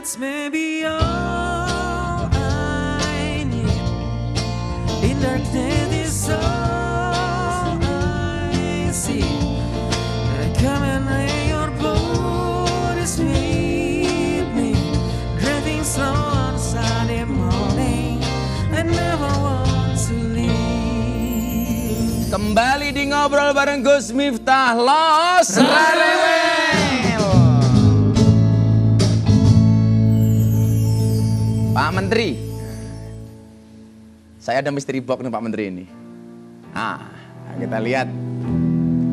That's maybe all I need. In darkness is all I see. Come and lay your bodies with me. Driving slow on Sunday morning. I never want to leave. Kembali di ngobrol bareng Gus Miftah Los Rarewel. Pak Menteri, saya ada misteri box nih Pak Menteri ini. Nah, kita lihat.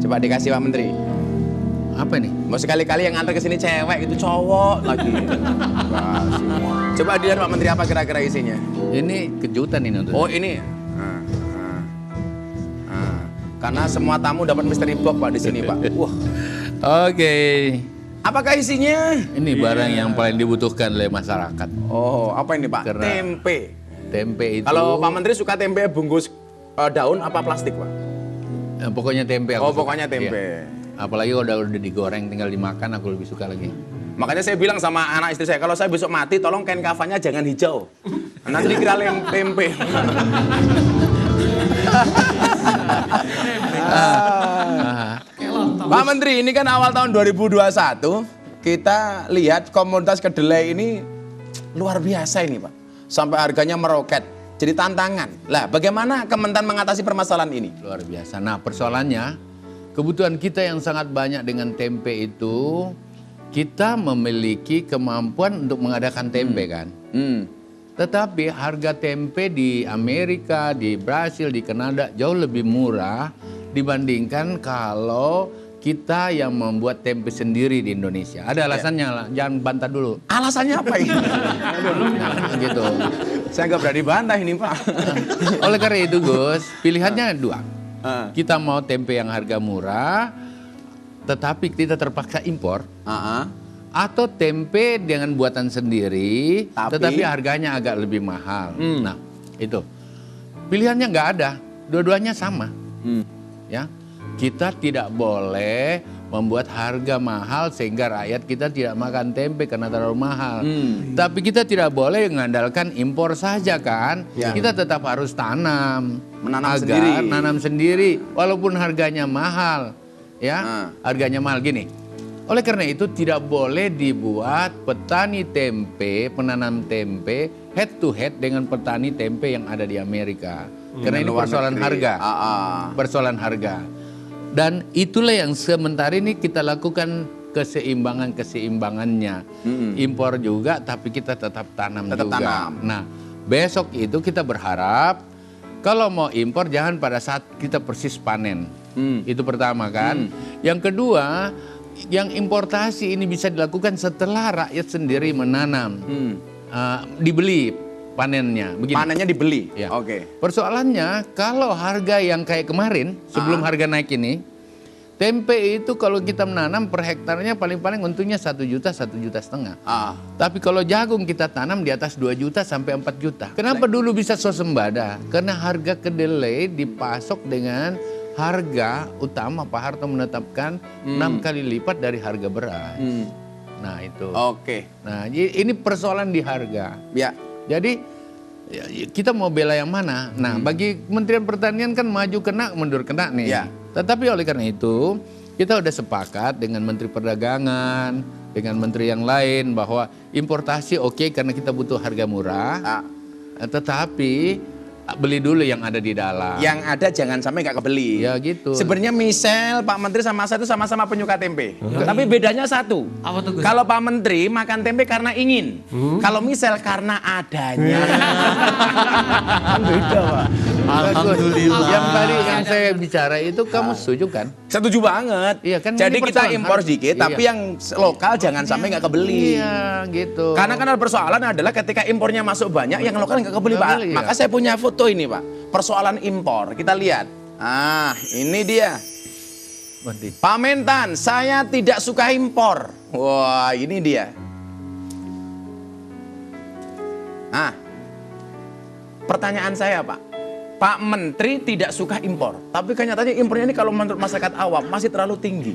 Coba dikasih Pak Menteri. Apa nih? Mau sekali-kali yang antar ke sini cewek itu cowok lagi. Coba dilihat Pak Menteri apa kira-kira isinya. Ini kejutan ini untuk. Oh ini. Karena semua tamu dapat misteri box Pak di sini Pak. Wah. Oke. Apakah isinya? Ini barang yang paling dibutuhkan oleh masyarakat. Oh, apa ini Pak? Karena Tempe. Tempe itu. Kalau Pak Menteri suka tempe bungkus daun apa plastik Pak? Pokoknya tempe. Oh, Aku suka. pokoknya tempe. Iya. Apalagi udah digoreng tinggal dimakan, aku lebih suka lagi. Makanya saya bilang sama anak istri saya, kalau saya besok mati tolong kain kafannya jangan hijau. Nanti dikira tempe. Pak Menteri, ini kan awal tahun 2021, kita lihat komoditas kedelai ini luar biasa ini Pak. Sampai harganya meroket, jadi tantangan. Lah bagaimana Kementan mengatasi permasalahan ini? Luar biasa. Nah persoalannya, kebutuhan kita yang sangat banyak dengan tempe itu, kita memiliki kemampuan untuk mengadakan tempe kan. Tetapi harga tempe di Amerika, di Brasil, di Kanada jauh lebih murah dibandingkan kalau kita yang membuat tempe sendiri di Indonesia. Ada alasannya lah, jangan bantah dulu. Alasannya apa ini? Gitu. Saya nggak berani bantah ini Pak. Oleh karena itu Gus, pilihannya dua. Kita mau tempe yang harga murah, tetapi kita terpaksa impor. Atau tempe dengan buatan sendiri, tetapi harganya agak lebih mahal. Nah, itu pilihannya nggak ada, dua-duanya sama. Ya, kita tidak boleh membuat harga mahal sehingga rakyat kita tidak makan tempe karena terlalu mahal. Tapi kita tidak boleh mengandalkan impor saja kan. Ya. Kita tetap harus tanam, Menanam sendiri, walaupun harganya mahal. Ya, harganya mahal gini. Oleh karena itu tidak boleh dibuat petani tempe, penanam tempe head to head dengan petani tempe yang ada di Amerika. Karena ini persoalan harga. Persoalan harga. Dan itulah yang sementara ini kita lakukan keseimbangannya. Impor juga tapi kita tetap tanam juga. Nah, besok itu kita berharap kalau mau impor jangan pada saat kita persis panen. Itu pertama kan. Yang kedua, yang importasi ini bisa dilakukan setelah rakyat sendiri menanam, dibeli panennya. Begini. Panennya dibeli. Ya. Oke. Persoalannya kalau harga yang kayak kemarin sebelum harga naik ini, tempe itu kalau kita menanam per hektarnya paling-paling untungnya 1 juta, 1,5 juta. Tapi kalau jagung kita tanam di atas 2 juta sampai 4 juta. Kenapa dulu bisa swasembada? Karena harga kedelai dipasok dengan harga utama Pak Harto menetapkan 6 kali lipat dari harga beras. Nah itu. Oke. Nah ini persoalan di harga. Ya. Jadi ya, kita mau bela yang mana? Nah bagi Kementerian Pertanian kan maju kena, mundur kena nih. Ya. Tetapi oleh karena itu kita udah sepakat dengan Menteri Perdagangan, dengan menteri yang lain bahwa importasi oke, karena kita butuh harga murah. Tetapi beli dulu yang ada di dalam. Yang ada jangan sampai nggak kebeli. Ya gitu. Sebenarnya Michelle, Pak Menteri sama saya itu sama-sama penyuka tempe. Tapi bedanya satu. Apa tuh, Gus? Kalau Pak Menteri makan tempe karena ingin. Kalau Michelle karena adanya. Kan beda Pak. Alhamdulillah. Yang tadi yang saya bicara itu kamu setuju kan? Setuju banget. Iya kan. Jadi ini kita persoalan impor harga. sedikit, tapi yang lokal jangan sampai nggak kebeli. Iya gitu. Karena kan ada persoalan adalah ketika impornya masuk banyak, yang lokal nggak kebeli Nggak Pak. beli, Maka ya. saya punya foto ini Pak. Persoalan impor. Kita lihat. Ini dia. Pak Mentan, saya tidak suka impor. Wah, ini dia. Pertanyaan saya Pak. Pak Menteri tidak suka impor. Tapi kenyataannya impornya ini kalau menurut masyarakat awam masih terlalu tinggi.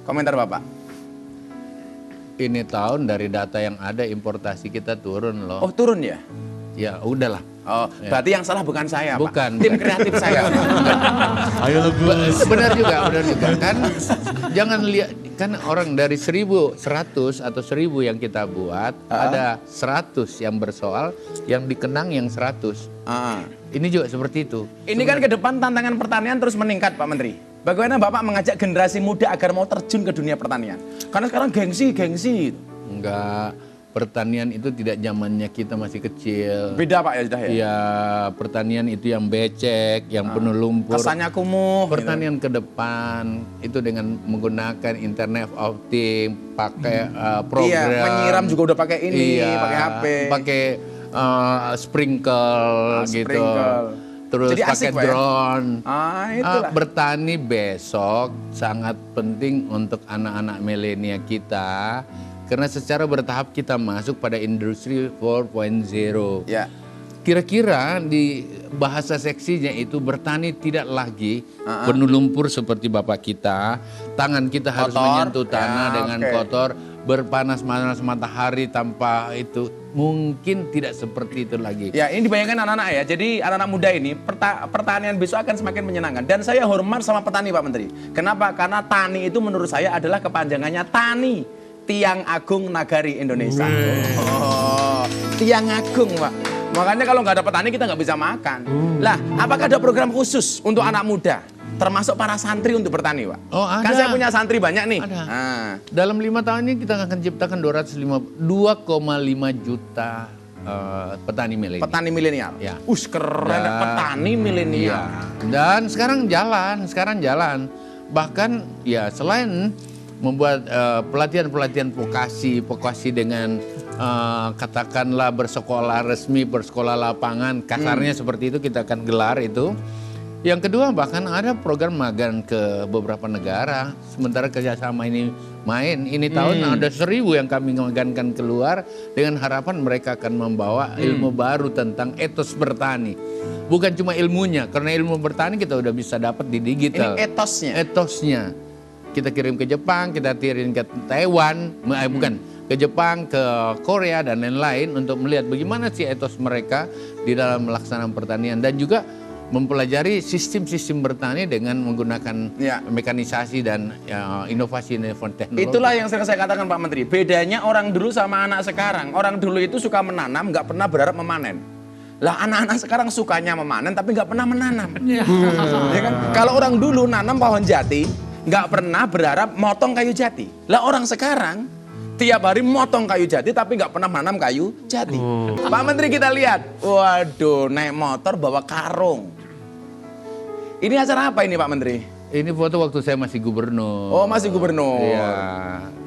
Komentar Bapak. Ini tahun dari data yang ada importasi kita turun loh. Oh turun ya? Ya udahlah. Oh, berarti yang salah bukan saya, Bukan, Pak. Tim kreatif saya. Ayo lo Gus. Benar juga kan. Jangan lihat kan orang dari 1.100 atau 1.000 yang kita buat ada 100 yang bersoal, yang dikenang yang 100. Ini juga seperti itu. Ini kan ke depan tantangan pertanian terus meningkat, Pak Menteri. Bagaimana Bapak mengajak generasi muda agar mau terjun ke dunia pertanian? Karena sekarang gengsi. Enggak, pertanian itu tidak zamannya kita masih kecil. Beda Pak ya sudah ya? Iya, pertanian itu yang becek, yang penuh lumpur. Kesannya kumuh. Pertanian ke depan itu dengan menggunakan internet of things, pakai program. Iya, menyiram juga udah pakai ini, pakai HP. Pakai sprinkle gitu. Sprinkle. Terus Jadi pakai asik, Pak, ya? drone. Itulah. Bertani besok sangat penting untuk anak-anak milenial kita. Karena secara bertahap kita masuk pada industri 4.0. Ya. Kira-kira di bahasa seksinya itu bertani tidak lagi penuh lumpur seperti bapak kita. Tangan kita harus Kotor. menyentuh tanah Ya, dengan oke. kotor. Berpanas-panas matahari tanpa itu. Mungkin tidak seperti itu lagi. Ya, ini dibayangkan anak-anak ya. Jadi anak-anak muda ini pertanian besok akan semakin menyenangkan. Dan saya hormat sama petani Pak Menteri. Kenapa? Karena tani itu menurut saya adalah kepanjangannya tani. Tiang Agung Nagari Indonesia. Oh, Tiang Agung Pak. Makanya kalau nggak ada petani kita nggak bisa makan. Lah, apakah ada program khusus untuk anak muda? Termasuk para santri untuk bertani, Pak? Oh, ada. Kan saya punya santri banyak nih. Ada. Nah, Dalam 5 tahun ini kita akan ciptakan 2,5 juta petani milenial. petani milenial. Ya. Keren, Dan- petani milenial. Iya. Dan sekarang jalan. Bahkan ya selain membuat pelatihan-pelatihan vokasi dengan katakanlah bersekolah resmi, bersekolah lapangan, kasarnya seperti itu kita akan gelar itu. Yang kedua bahkan ada program magang ke beberapa negara. Sementara kerjasama ini main, ini tahun ada 1.000 yang kami magangkan keluar dengan harapan mereka akan membawa ilmu baru tentang etos bertani. Bukan cuma ilmunya, karena ilmu bertani kita udah bisa dapat di digital. Ini etosnya. Etosnya. Kita kirim ke Jepang, kita kirim ke Taiwan, bukan, ke Jepang, ke Korea dan lain-lain untuk melihat bagaimana sih etos mereka di dalam melaksanakan pertanian dan juga mempelajari sistem-sistem bertani dengan menggunakan mekanisasi dan inovasi teknologi. Itulah yang sering saya katakan Pak Menteri. Bedanya orang dulu sama anak sekarang. Orang dulu itu suka menanam, nggak pernah berharap memanen. Lah anak-anak sekarang sukanya memanen tapi nggak pernah menanam. Ya kan? Kalau orang dulu nanam pohon jati, nggak pernah berharap motong kayu jati. Lah orang sekarang tiap hari motong kayu jati tapi nggak pernah menanam kayu jati. Pak Menteri kita lihat, waduh naik motor bawa karung. Ini acara apa ini Pak Menteri? Ini foto waktu saya masih gubernur. Oh masih gubernur. Iya,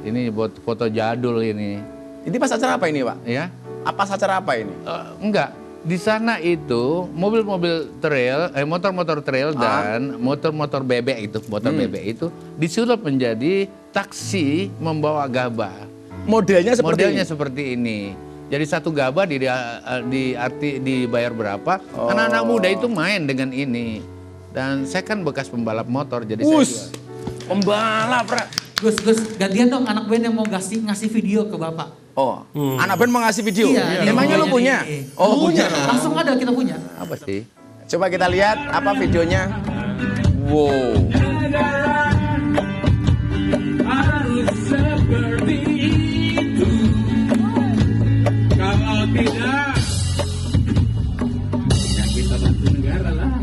ini foto jadul ini. Ini pas acara apa ini Pak? Ya, Apa acara apa ini? enggak. Di sana itu mobil-mobil trail, motor-motor trail dan motor-motor bebek itu, bebek itu disulap menjadi taksi membawa gabah. Modelnya seperti ini? seperti ini. Jadi satu gabah dibayar berapa? Anak-anak muda itu main dengan ini. Dan saya kan bekas pembalap motor, jadi saya juga. Pembalap, Pak. Gus, gantian dong anak band yang mau ngasih video ke Bapak. Oh, anak band mau ngasih video? Iya, Emangnya lu punya? Oh, punya. Langsung ada, kita punya. Apa sih? Coba kita lihat apa videonya. Wow. Harus seperti itu. Kalau tidak, ya kita bantu negara lah.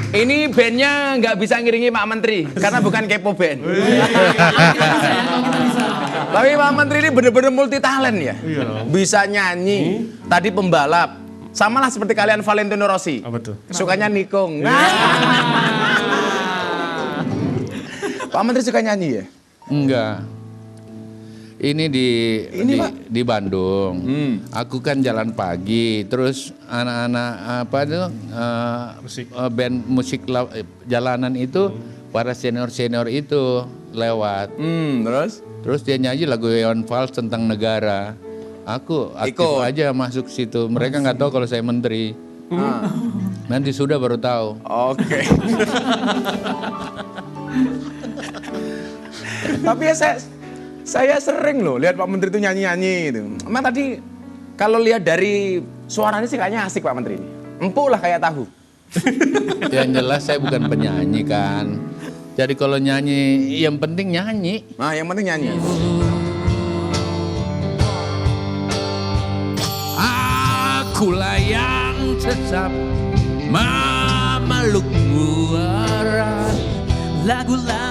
Ini bandnya nggak bisa ngiringi Pak Menteri karena bukan kepo band. Tapi Pak Menteri ini bener-bener multi talent ya. Bisa nyanyi, tadi pembalap. Sama lah seperti kalian Valentino Rossi. Apa tuh? Sukanya nikung. Pak Menteri suka nyanyi ya? Enggak. Ini di Bandung. Aku kan jalan pagi, terus anak-anak apa itu band musik jalanan itu para senior itu lewat. Terus dia nyanyi lagu Iwan Fals tentang negara. Aku aktif aja masuk situ. Mereka nggak tahu kalau saya menteri. Nanti sudah baru tahu. Oke. Tapi ya saya sering loh lihat Pak Menteri itu nyanyi-nyanyi gitu. Emang tadi kalau lihat dari suaranya sih kayaknya asik Pak Menteri ini. Empuk lah kayak tahu. Yang jelas saya bukan penyanyi kan. Jadi kalau nyanyi, yang penting nyanyi. Nah, yang penting nyanyi. Akulah yang tetap memeluk muara lagu-lagu